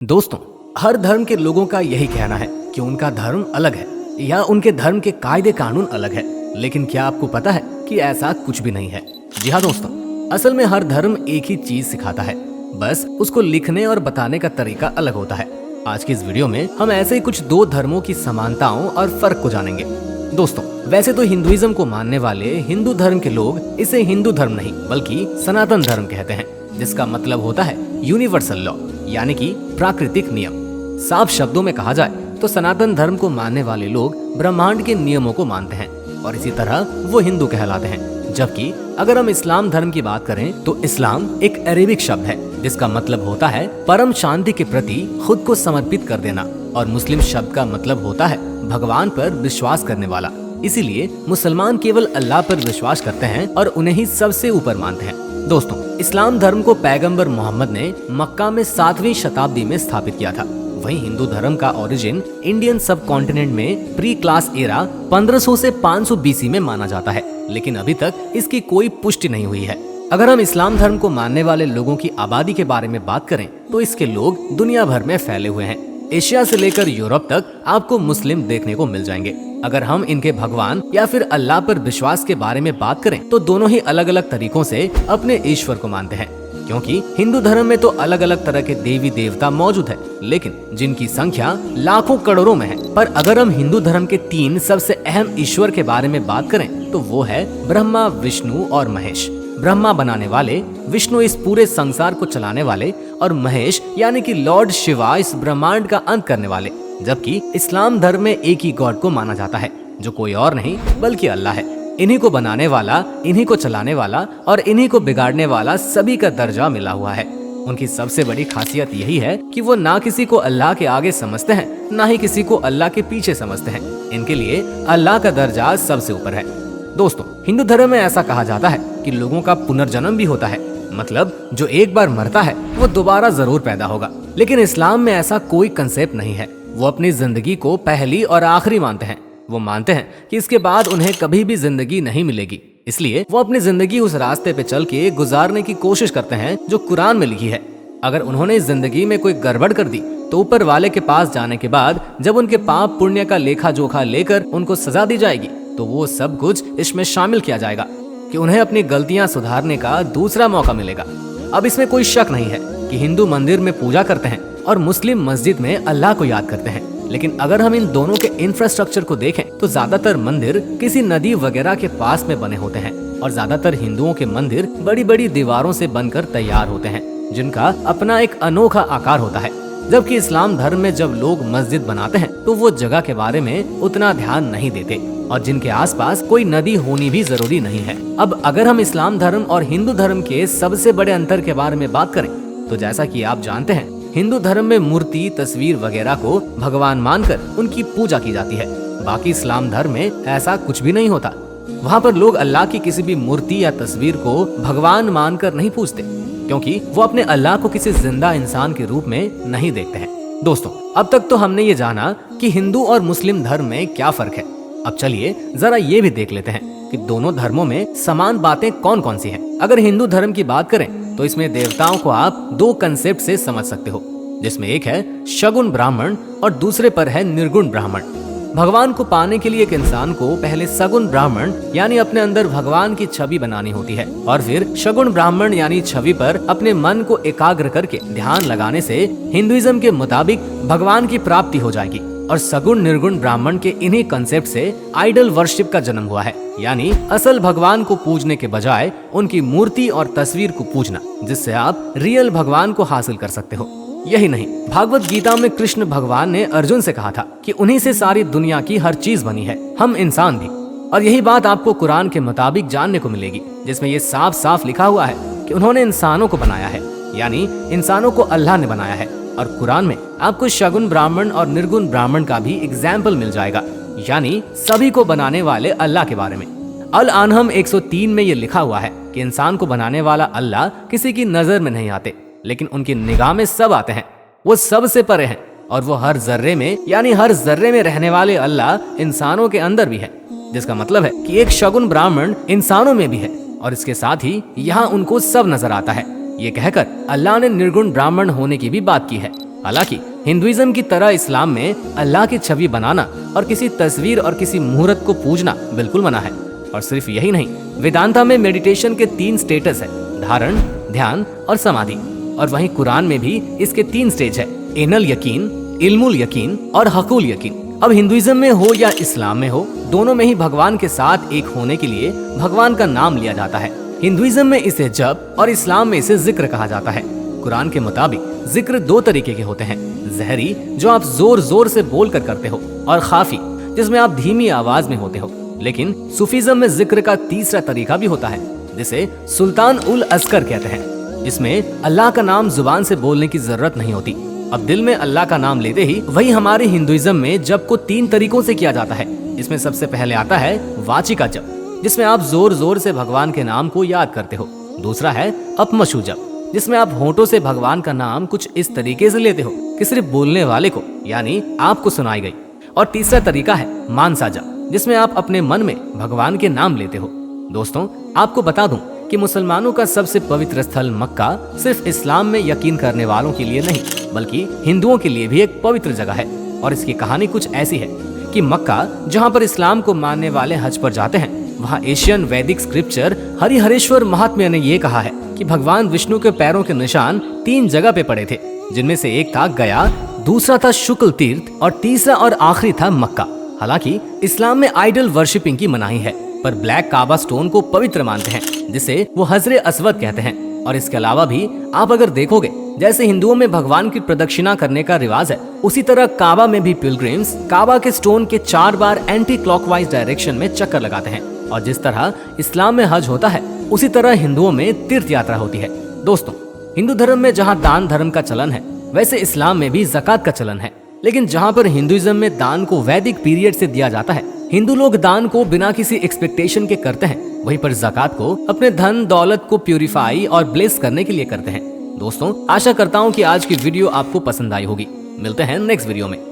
दोस्तों, हर धर्म के लोगों का यही कहना है कि उनका धर्म अलग है या उनके धर्म के कायदे कानून अलग है। लेकिन क्या आपको पता है कि ऐसा कुछ भी नहीं है? जी हाँ दोस्तों, असल में हर धर्म एक ही चीज सिखाता है, बस उसको लिखने और बताने का तरीका अलग होता है। आज की इस वीडियो में हम ऐसे ही कुछ दो धर्मों की समानताओं और फर्क को जानेंगे। दोस्तों, वैसे तो हिंदुइज्म को मानने वाले हिंदू धर्म के लोग इसे हिंदू धर्म नहीं बल्कि सनातन धर्म कहते हैं, जिसका मतलब होता है यूनिवर्सल लॉ, यानी कि प्राकृतिक नियम। साफ शब्दों में कहा जाए तो सनातन धर्म को मानने वाले लोग ब्रह्मांड के नियमों को मानते हैं और इसी तरह वो हिंदू कहलाते हैं। जबकि अगर हम इस्लाम धर्म की बात करें तो इस्लाम एक अरेबिक शब्द है जिसका मतलब होता है परम शांति के प्रति खुद को समर्पित कर देना, और मुस्लिम शब्द का मतलब होता है भगवान पर विश्वास करने वाला। इसीलिए मुसलमान केवल अल्लाह पर विश्वास करते हैं और उन्हें ही सबसे ऊपर मानते हैं। दोस्तों, इस्लाम धर्म को पैगंबर मोहम्मद ने मक्का में 7वीं शताब्दी में स्थापित किया था। वहीं हिंदू धर्म का ओरिजिन इंडियन सब कॉन्टिनेंट में प्री क्लास एरा 1500 से 500 बीसी में माना जाता है, लेकिन अभी तक इसकी कोई पुष्टि नहीं हुई है। अगर हम इस्लाम धर्म को मानने वाले लोगों की आबादी के बारे में बात करें तो इसके लोग दुनिया भर में फैले हुए हैं। एशिया से लेकर यूरोप तक आपको मुस्लिम देखने को मिल जाएंगे। अगर हम इनके भगवान या फिर अल्लाह पर विश्वास के बारे में बात करें तो दोनों ही अलग अलग तरीकों से अपने ईश्वर को मानते हैं, क्योंकि हिंदू धर्म में तो अलग अलग तरह के देवी देवता मौजूद है, लेकिन जिनकी संख्या लाखों करोड़ों में है। पर अगर हम हिंदू धर्म के 3 सबसे अहम ईश्वर के बारे में बात करें तो वो है ब्रह्मा, विष्णु और महेश। ब्रह्मा बनाने वाले, विष्णु इस पूरे संसार को चलाने वाले और महेश यानी कि लॉर्ड शिवा इस ब्रह्मांड का अंत करने वाले। जबकि इस्लाम धर्म में एक ही गॉड को माना जाता है जो कोई और नहीं बल्कि अल्लाह है। इन्हीं को बनाने वाला, इन्हीं को चलाने वाला और इन्हीं को बिगाड़ने वाला सभी का दर्जा मिला हुआ है। उनकी सबसे बड़ी खासियत यही है कि वो ना किसी को अल्लाह के आगे समझते हैं, ना ही किसी को अल्लाह के पीछे समझते हैं। इनके लिए अल्लाह का दर्जा सबसे ऊपर है। दोस्तों, हिंदू धर्म में ऐसा कहा जाता है कि लोगों का पुनर्जन्म भी होता है, मतलब जो एक बार मरता है वो दोबारा जरूर पैदा होगा। लेकिन इस्लाम में ऐसा कोई कंसेप्ट नहीं है। वो अपनी जिंदगी को पहली और आखिरी मानते हैं। वो मानते हैं कि इसके बाद उन्हें कभी भी जिंदगी नहीं मिलेगी, इसलिए वो अपनी जिंदगी उस रास्ते पे चल के गुजारने की कोशिश करते हैं जो कुरान में लिखी है। अगर उन्होंने इस जिंदगी में कोई गड़बड़ कर दी तो ऊपर वाले के पास जाने के बाद जब उनके पाप पुण्य का लेखा जोखा लेकर उनको सजा दी जाएगी तो वो सब कुछ इसमें शामिल किया जाएगा कि उन्हें अपनी गलतियां सुधारने का दूसरा मौका मिलेगा। अब इसमें कोई शक नहीं है कि हिंदू मंदिर में पूजा करते हैं और मुस्लिम मस्जिद में अल्लाह को याद करते हैं, लेकिन अगर हम इन दोनों के इंफ्रास्ट्रक्चर को देखें तो ज्यादातर मंदिर किसी नदी वगैरह के पास में बने होते हैं और ज्यादातर हिंदुओं के मंदिर बड़ी बड़ी दीवारों से बनकर तैयार होते हैं जिनका अपना एक अनोखा आकार होता है। जबकि इस्लाम धर्म में जब लोग मस्जिद बनाते हैं तो वो जगह के बारे में उतना ध्यान नहीं देते और जिनके आसपास कोई नदी होनी भी जरूरी नहीं है। अब अगर हम इस्लाम धर्म और हिंदू धर्म के सबसे बड़े अंतर के बारे में बात करें तो जैसा कि आप जानते हैं, हिंदू धर्म में मूर्ति, तस्वीर वगैरह को भगवान मानकर उनकी पूजा की जाती है। बाकी इस्लाम धर्म में ऐसा कुछ भी नहीं होता। वहाँ पर लोग अल्लाह की किसी भी मूर्ति या तस्वीर को भगवान मानकर नहीं पूजते, क्योंकि वो अपने अल्लाह को किसी जिंदा इंसान के रूप में नहीं देखते हैं। दोस्तों, अब तक तो हमने ये जाना कि हिंदू और मुस्लिम धर्म में क्या फर्क है। अब चलिए जरा ये भी देख लेते हैं कि दोनों धर्मों में समान बातें कौन कौन सी हैं। अगर हिंदू धर्म की बात करें तो इसमें देवताओं को आप 2 कंसेप्ट से समझ सकते हो, जिसमें एक है शगुन ब्राह्मण और दूसरे पर है निर्गुण ब्राह्मण। भगवान को पाने के लिए एक इंसान को पहले सगुन ब्राह्मण यानी अपने अंदर भगवान की छवि बनानी होती है और फिर शगुन ब्राह्मण यानी छवि पर अपने मन को एकाग्र करके ध्यान लगाने से हिंदुइज्म के मुताबिक भगवान की प्राप्ति हो जाएगी। और सगुण निर्गुण ब्राह्मण के इन्हीं कंसेप्ट से आइडल वर्शिप का जन्म हुआ है, यानी असल भगवान को पूजने के बजाय उनकी मूर्ति और तस्वीर को पूजना, जिससे आप रियल भगवान को हासिल कर सकते हो। यही नहीं, भागवत गीता में कृष्ण भगवान ने अर्जुन से कहा था कि उन्हीं से सारी दुनिया की हर चीज बनी है, हम इंसान भी। और यही बात आपको कुरान के मुताबिक जानने को मिलेगी, जिसमें ये साफ साफ लिखा हुआ है कि उन्होंने इंसानों को बनाया है, यानी इंसानों को अल्लाह ने बनाया है। और कुरान में आपको शगुन ब्राह्मण और निर्गुण ब्राह्मण का भी एग्जाम्पल मिल जाएगा, यानी सभी को बनाने वाले अल्लाह के बारे में। अल अनहम 103 में ये लिखा हुआ है कि इंसान को बनाने वाला अल्लाह किसी की नजर में नहीं आते, लेकिन उनकी निगाह में सब आते हैं। वो सबसे परे हैं और वो हर जर्रे में यानी हर जर्रे में रहने वाले अल्लाह इंसानों के अंदर भी है, जिसका मतलब है कि एक शगुन ब्राह्मण इंसानों में भी है और इसके साथ ही यहाँ उनको सब नजर आता है। ये कहकर अल्लाह ने निर्गुण ब्राह्मण होने की भी बात की है। हालांकि हिंदुइज्म की तरह इस्लाम में अल्लाह की छवि बनाना और किसी तस्वीर और किसी मुहूर्त को पूजना बिल्कुल मना है। और सिर्फ यही नहीं, वेदांता में मेडिटेशन के 3 स्टेटस है, धारण, ध्यान और समाधि। और वहीं कुरान में भी इसके 3 स्टेज है, एनल यकीन, इल्मुल यकीन और हकुल यकीन। अब हिंदुइज्म में हो या इस्लाम में हो, दोनों में ही भगवान के साथ एक होने के लिए भगवान का नाम लिया जाता है। हिंदुइज्म में इसे जप और इस्लाम में इसे जिक्र कहा जाता है। कुरान के मुताबिक जिक्र 2 तरीके के होते हैं, ज़हरी जो आप जोर जोर से बोल कर करते हो, और खाफी जिसमें आप धीमी आवाज में होते हो। लेकिन सूफीज्म में जिक्र का तीसरा तरीका भी होता है, जिसे सुल्तान उल अस्कर कहते हैं। इसमें अल्लाह का नाम जुबान से बोलने की जरूरत नहीं होती। अब दिल में अल्लाह का नाम लेते ही वही हमारे हिंदुइज्म में जप को 3 तरीकों से किया जाता है। इसमें सबसे पहले आता है वाचिका जप, जिसमें आप जोर जोर से भगवान के नाम को याद करते हो। दूसरा है अपमशु जप, जिसमें आप होठों से भगवान का नाम कुछ इस तरीके से लेते हो कि सिर्फ बोलने वाले को यानी आपको सुनाई गई। और तीसरा तरीका है मानसा जप, जिसमें आप अपने मन में भगवान के नाम लेते हो। दोस्तों, आपको बता दूं कि मुसलमानों का सबसे पवित्र स्थल मक्का सिर्फ इस्लाम में यकीन करने वालों के लिए नहीं, बल्कि हिंदुओं के लिए भी एक पवित्र जगह है। और इसकी कहानी कुछ ऐसी है कि मक्का, जहां पर इस्लाम को मानने वाले हज पर जाते हैं, वहां एशियन वैदिक स्क्रिप्चर हरिहरेश्वर महात्म्य ने ये कहा है कि भगवान विष्णु के पैरों के निशान 3 जगह पे पड़े थे, जिनमें से एक था गया, दूसरा था शुक्ल तीर्थ और तीसरा और आखिरी था मक्का। हालांकि इस्लाम में आइडल वर्शिपिंग की मनाही है, पर ब्लैक काबा स्टोन को पवित्र मानते हैं, जिसे वो हजरे अस्वद कहते हैं। और इसके अलावा भी आप अगर देखोगे, जैसे हिंदुओं में भगवान की प्रदक्षिणा करने का रिवाज है, उसी तरह काबा में भी पिलग्रिम्स काबा के स्टोन के 4 बार एंटी क्लॉकवाइज डायरेक्शन में चक्कर लगाते हैं। और जिस तरह इस्लाम में हज होता है, उसी तरह हिंदुओं में तीर्थ यात्रा होती है। दोस्तों, हिंदू धर्म में जहाँ दान धर्म का चलन है, वैसे इस्लाम में भी ज़कात का चलन है। लेकिन जहाँ पर हिंदुइज्म में दान को वैदिक पीरियड से दिया जाता है, हिंदू लोग दान को बिना किसी एक्सपेक्टेशन के करते हैं। वहीं पर ज़कात को अपने धन दौलत को प्यूरिफाई और ब्लेस करने के लिए करते हैं। दोस्तों, आशा करता हूँ कि आज की वीडियो आपको पसंद आई होगी। मिलते हैं नेक्स्ट वीडियो में।